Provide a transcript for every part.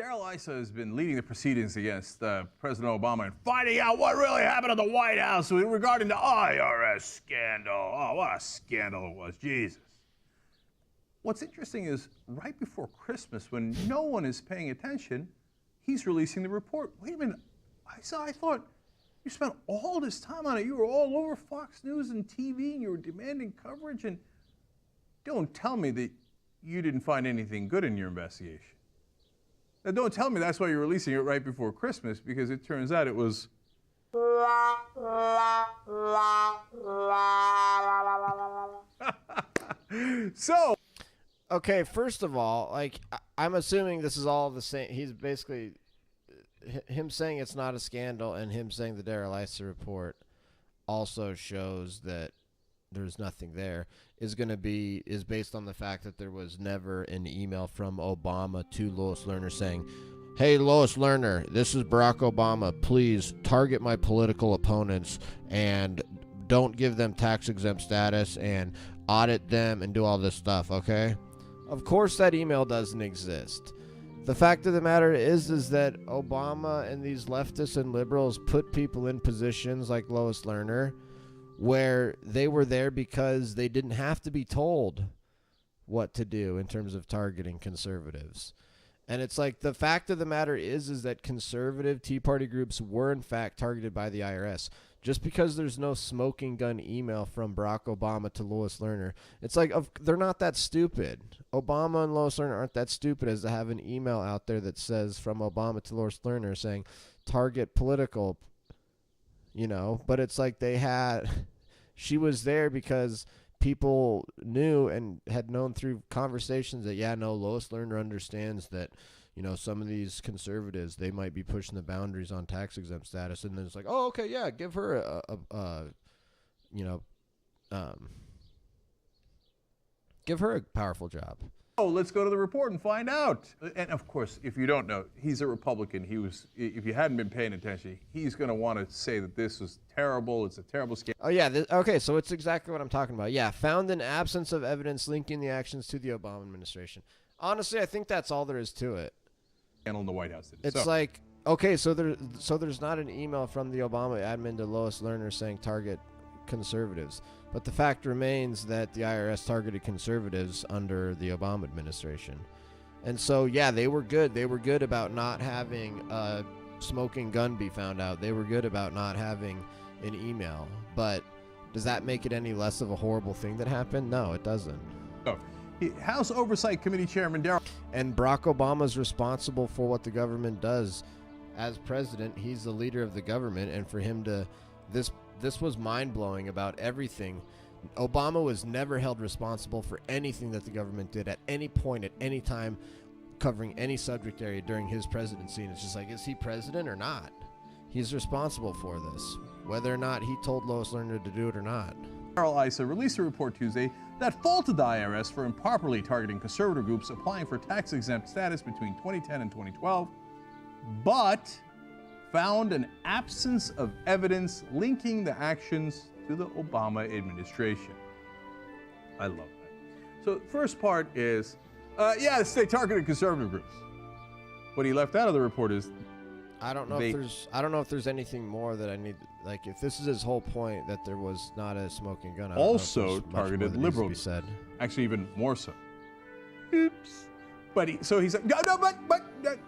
Darrell Issa has been leading the proceedings against President Obama and finding out what really happened at the White House regarding the IRS scandal. Oh, what a scandal it was, Jesus. What's interesting is right before Christmas, when no one is paying attention, he's releasing the report. Wait a minute, I thought you spent all this time on it. You were all over Fox News and TV, and you were demanding coverage, and don't tell me that you didn't find anything good in your investigation. Now, don't tell me that's why you're releasing it right before Christmas, because it turns out it was... So... Okay, first of all, like, I'm assuming this is all the same. He's basically... Him saying it's not a scandal and him saying the Darrell Issa report also shows that there's nothing there is based on the fact that there was never an email from Obama to Lois Lerner saying, "Hey, Lois Lerner, this is Barack Obama. Please target my political opponents and don't give them tax-exempt status and audit them and do all this stuff, okay?" Of course that email doesn't exist. The fact of the matter is that Obama and these leftists and liberals put people in positions like Lois Lerner where they were there because they didn't have to be told what to do in terms of targeting conservatives. And it's like the fact of the matter is that conservative Tea Party groups were in fact targeted by the IRS. Just because there's no smoking gun email from Barack Obama to Lois Lerner, it's like they're not that stupid. Obama and Lois Lerner aren't that stupid as to have an email out there that says from Obama to Lois Lerner saying target political, but it's like she was there because people knew and had known through conversations that, Lois Lerner understands that, some of these conservatives, they might be pushing the boundaries on tax exempt status. And then it's like, oh, okay, yeah, give her give her a powerful job. Oh, let's go to the report and find out. And of course, if you don't know, he's a Republican. If you hadn't been paying attention, he's going to want to say that this was terrible. It's a terrible scandal. Oh, yeah. Okay, so it's exactly what I'm talking about. Yeah, found an absence of evidence linking the actions to the Obama administration. Honestly, I think that's all there is to it. In the White House. It's like, okay, so there's not an email from the Obama admin to Lois Lerner saying target conservatives. But the fact remains that the IRS targeted conservatives under the Obama administration. And so, yeah, they were good. They were good about not having a smoking gun be found out. They were good about not having an email. But does that make it any less of a horrible thing that happened? No, it doesn't. Oh. House Oversight Committee Chairman Darrell. And Barack Obama's responsible for what the government does. As president, he's the leader of the government, and for him to... This was mind-blowing about everything. Obama was never held responsible for anything that the government did at any point, at any time, covering any subject area during his presidency. And it's just like, is he president or not? He's responsible for this, whether or not he told Lois Lerner to do it or not. Darrell Issa released a report Tuesday that faulted the IRS for improperly targeting conservative groups applying for tax-exempt status between 2010 and 2012, but found an absence of evidence linking the actions to the Obama administration. I love that. So the first part is, yes, they targeted conservative groups. What he left out of the report is I don't know if there's anything more that I need. Like, if this is his whole point that there was not a smoking gun, I don't also know if there's targeted much more that liberal. needs to be said. Actually, even more so. Oops. But he's like, but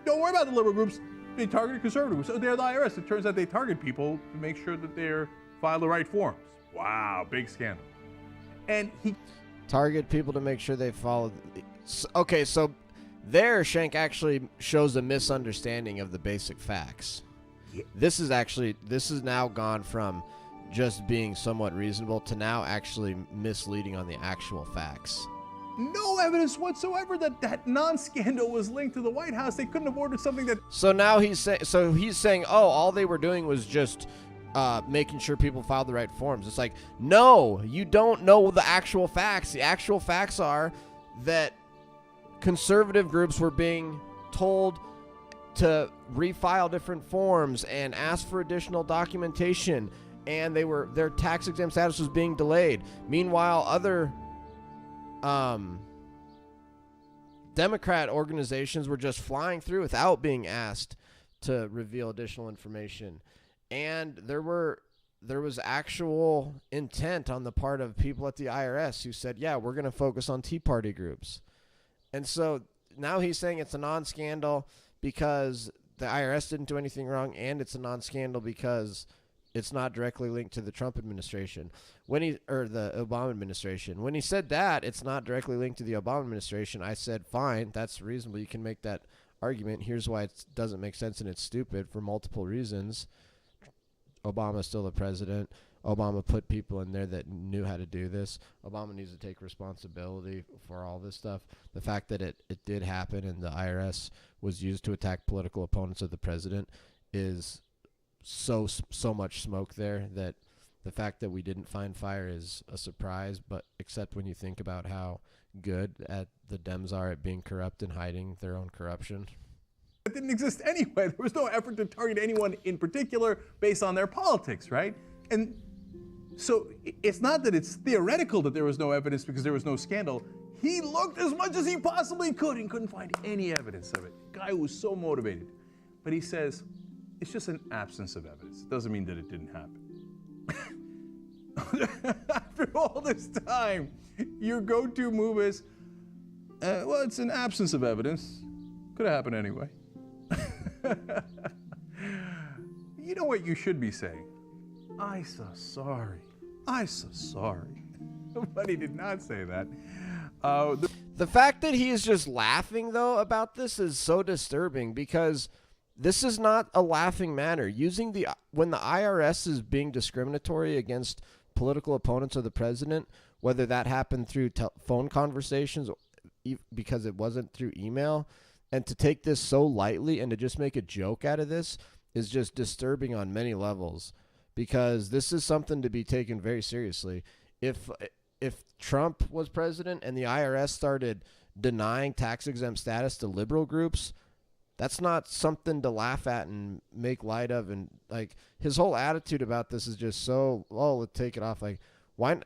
don't worry about the liberal groups. They targeted conservative groups. So they're the IRS. It turns out they target people to make sure that they're file the right forms. Wow, big scandal. And he target people to make sure they follow. Okay, so there Schenck actually shows a misunderstanding of the basic facts. Yeah. This is now gone from just being somewhat reasonable to now actually misleading on the actual facts. No evidence whatsoever that non-scandal was linked to the White House. They couldn't have ordered something that. So now he's saying, oh, all they were doing was just making sure people filed the right forms. It's like, no, you don't know the actual facts. The actual facts are that conservative groups were being told to refile different forms and ask for additional documentation, and their tax exempt status was being delayed. Meanwhile, other Democrat organizations were just flying through without being asked to reveal additional information. And there was actual intent on the part of people at the IRS who said, yeah, we're going to focus on Tea Party groups. And so now he's saying it's a non-scandal because the IRS didn't do anything wrong, and it's a non-scandal because it's not directly linked to the Trump administration. Or the Obama administration. When he said that it's not directly linked to the Obama administration, I said, fine, that's reasonable. You can make that argument. Here's why it doesn't make sense and it's stupid for multiple reasons. Obama's still the president. Obama put people in there that knew how to do this. Obama needs to take responsibility for all this stuff. The fact that it did happen and the IRS was used to attack political opponents of the president is so much smoke there that the fact that we didn't find fire is a surprise, but except when you think about how good at the Dems are at being corrupt and hiding their own corruption. It didn't exist anyway. There was no effort to target anyone in particular based on their politics, right? And so it's not that it's theoretical that there was no evidence because there was no scandal. He looked as much as he possibly could and couldn't find any evidence of it. Guy was so motivated. But he says, it's just an absence of evidence. It doesn't mean that it didn't happen. After all this time, your go-to move is, well, it's an absence of evidence. Could have happened anyway. You know what you should be saying? I so sorry. I so sorry. But he did not say that. The fact that he is just laughing, though, about this is so disturbing because this is not a laughing matter. When the IRS is being discriminatory against political opponents of the president, whether that happened through phone conversations because it wasn't through email, and to take this so lightly and to just make a joke out of this is just disturbing on many levels because this is something to be taken very seriously. If Trump was president and the IRS started denying tax-exempt status to liberal groups, that's not something to laugh at and make light of. And like his whole attitude about this is just so, let's take it off. Like, why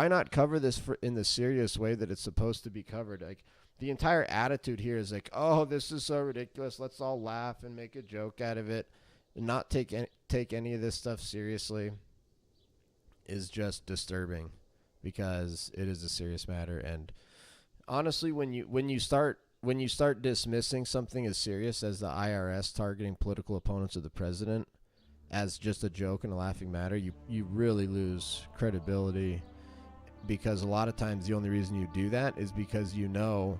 not cover this in the serious way that it's supposed to be covered? Like, the entire attitude here is like, oh, this is so ridiculous. Let's all laugh and make a joke out of it and not take any of this stuff seriously is just disturbing because it is a serious matter. And honestly, when you start dismissing something as serious as the IRS targeting political opponents of the president as just a joke and a laughing matter, you really lose credibility, because a lot of times the only reason you do that is because you know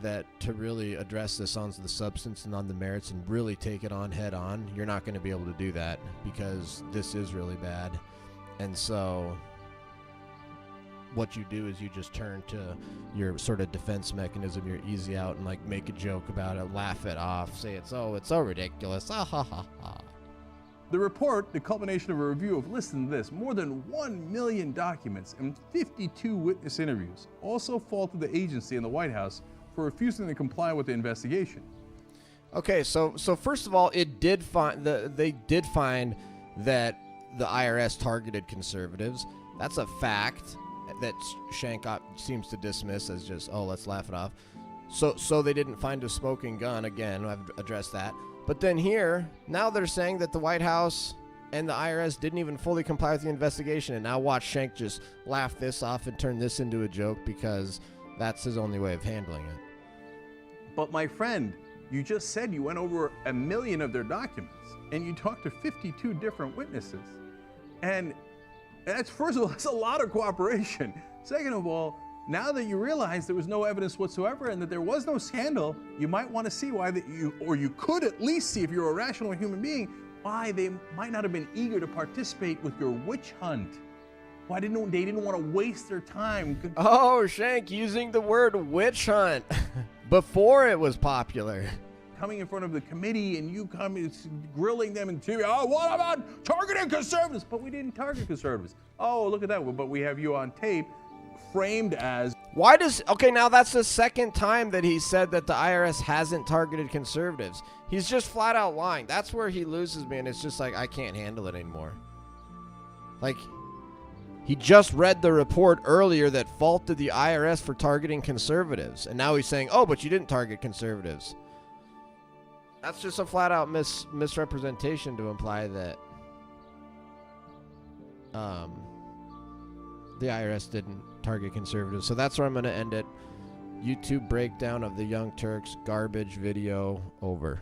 that to really address this on the substance and on the merits and really take it on head on, you're not going to be able to do that because this is really bad. And so what you do is you just turn to your sort of defense mechanism, your easy out, and like make a joke about it, laugh it off, say it's so ridiculous. Ah, ha, ha, ha. The report, the culmination of a review of, listen to this, more than 1 million documents and 52 witness interviews, also faulted the agency and the White House for refusing to comply with the investigation. Okay, so first of all, they did find that the IRS targeted conservatives. That's a fact that Shank seems to dismiss as just, let's laugh it off. So they didn't find a smoking gun. Again, I've addressed that. But then now they're saying that the White House and the IRS didn't even fully comply with the investigation. And now watch Shank just laugh this off and turn this into a joke because that's his only way of handling it. But my friend, you just said you went over 1 million of their documents and you talked to 52 different witnesses. And that's, first of all, that's a lot of cooperation. Second of all, now that you realize there was no evidence whatsoever and that there was no scandal, you might want to see why you could at least see, if you're a rational human being, why they might not have been eager to participate with your witch hunt. Why they didn't want to waste their time. Oh, Shank, using the word witch hunt before it was popular. Coming in front of the committee and you grilling them in TV. Oh, what about targeting conservatives? But we didn't target conservatives. Oh, look at that. But we have you on tape framed as. Now that's the second time that he said that the IRS hasn't targeted conservatives. He's just flat out lying. That's where he loses me, and it's just like, I can't handle it anymore. Like, He just read the report earlier that faulted the IRS for targeting conservatives. And now he's saying, oh, but you didn't target conservatives. That's just a flat-out misrepresentation to imply that the IRS didn't target conservatives. So that's where I'm going to end it. YouTube breakdown of the Young Turks garbage video over.